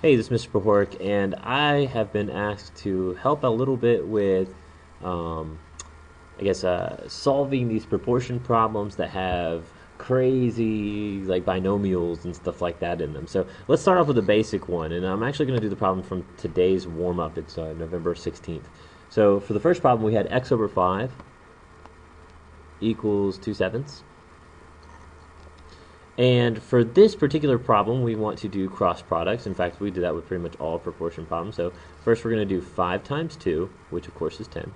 Hey, this is Mr. Pahork, and I have been asked to help a little bit with, um, solving these proportion problems that have crazy, like, binomials and stuff like that in them. So let's start off with a basic one, and I'm actually going to do the problem from today's warm-up. It's November 16th. So for the first problem, we had x over 5 equals 2/7. And for this particular problem, we want to do cross products. In fact, we do that with pretty much all proportion problems. So first we're going to do 5 times 2, which of course is 10.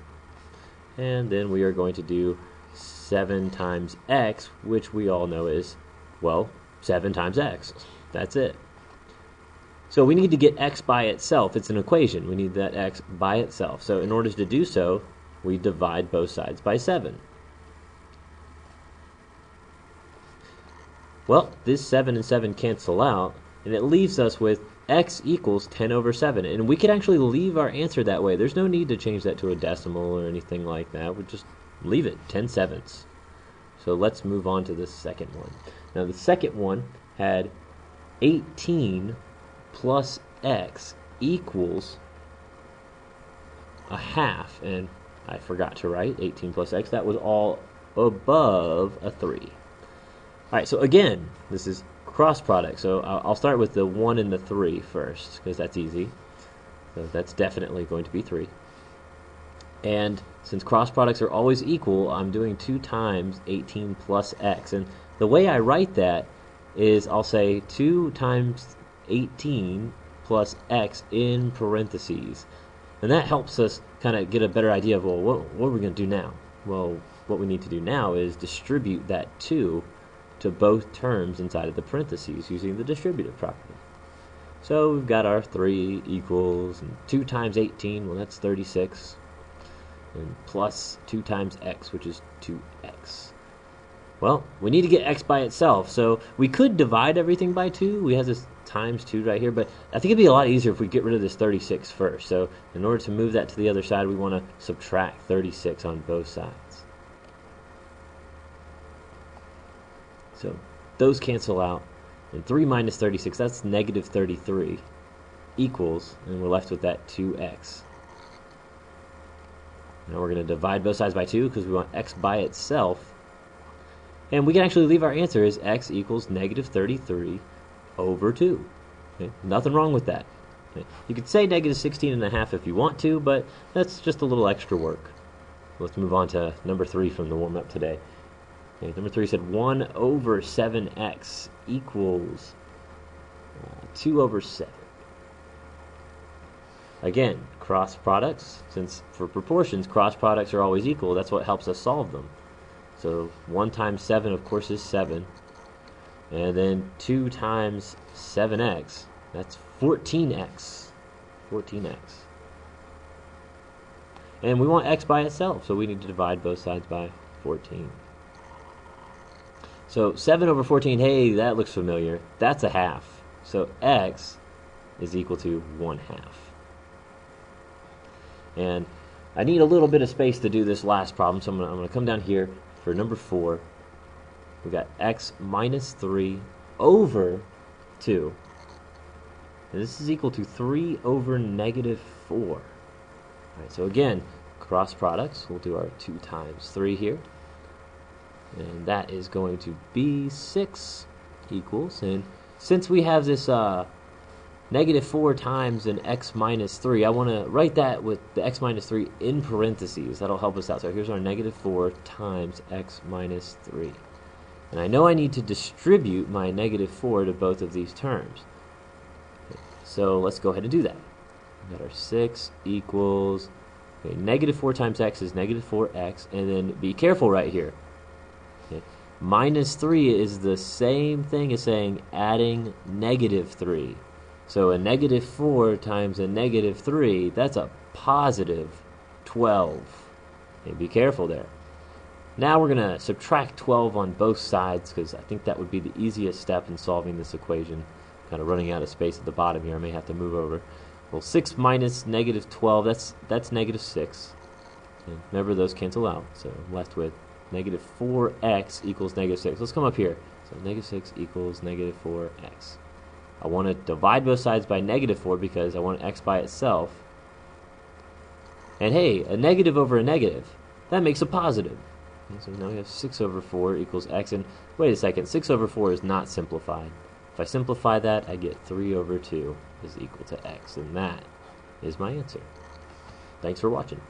And then we are going to do 7 times x, which we all know is, well, 7 times x. That's it. So we need to get x by itself. It's an equation. We need that x by itself. So in order to do so, we divide both sides by 7. Well, this 7 and 7 cancel out, and it leaves us with x equals 10 over 7. And we can actually leave our answer that way. There's no need to change that to a decimal or anything like that. We'll just leave it, 10/7. So let's move on to the second one. Now, the second one had 18 plus x equals a half. And I forgot to write 18 plus x. That was all above a 3. All right, so again, this is cross product. So I'll start with the 1 and the 3 first, because that's easy. So that's definitely going to be 3. And since cross products are always equal, I'm doing 2 times 18 plus x. And the way I write that is I'll say 2 times 18 plus x in parentheses. And that helps us kind of get a better idea of, well, what are we going to do now? Well, what we need to do now is distribute that 2 to both terms inside of the parentheses using the distributive property. So we've got our 3 equals, and 2 times 18, well, that's 36, and plus 2 times x, which is 2x. Well, we need to get x by itself, so we could divide everything by 2. We have this times 2 right here, but I think it'd be a lot easier if we get rid of this 36 first. So in order to move that to the other side, we want to subtract 36 on both sides. So those cancel out, and 3 minus 36, that's negative 33, equals, and we're left with that 2x. Now we're going to divide both sides by 2 because we want x by itself. And we can actually leave our answer as x equals negative 33 over 2. Okay? Nothing wrong with that. Okay? You could say negative 16 and a half if you want to, but that's just a little extra work. Let's move on to number 3 from the warm-up today. Okay, number 3 said 1 over 7x equals 2 over 7. Again, cross products, since for proportions, cross products are always equal, that's what helps us solve them. So 1 times 7, of course, is 7. And then 2 times 7x, that's 14x. 14x. And we want x by itself, so we need to divide both sides by 14. So 7 over 14, hey, that looks familiar. That's a half. So x is equal to 1/2. And I need a little bit of space to do this last problem, so I'm going to come down here for number 4. We got x minus 3 over 2. And this is equal to 3 over negative 4. All right, so again, cross products. We'll do our 2 times 3 here. And that is going to be 6 equals. And since we have this negative 4 times an x minus 3, I want to write that with the x minus 3 in parentheses. That'll help us out. So here's our negative 4 times x minus 3. And I know I need to distribute my negative 4 to both of these terms. So let's go ahead and do that. We've got our 6 equals, okay, negative 4 times x is negative 4x. And then be careful right here. Okay. Minus 3 is the same thing as saying adding negative 3. So a negative 4 times a negative 3, that's a positive 12. Okay, be careful there. Now we're going to subtract 12 on both sides because I think that would be the easiest step in solving this equation. Kind of running out of space at the bottom here. I may have to move over. Well, 6 minus negative 12, that's negative 6. And remember, those cancel out. So I'm left with negative 4x equals negative 6. Let's come up here. So negative 6 equals negative 4x. I want to divide both sides by -4 because I want x by itself. And hey, a negative over a negative, that makes a positive. And so now we have 6 over 4 equals x. And wait a second, 6 over 4 is not simplified. If I simplify that, I get 3 over 2 is equal to x. And that is my answer. Thanks for watching.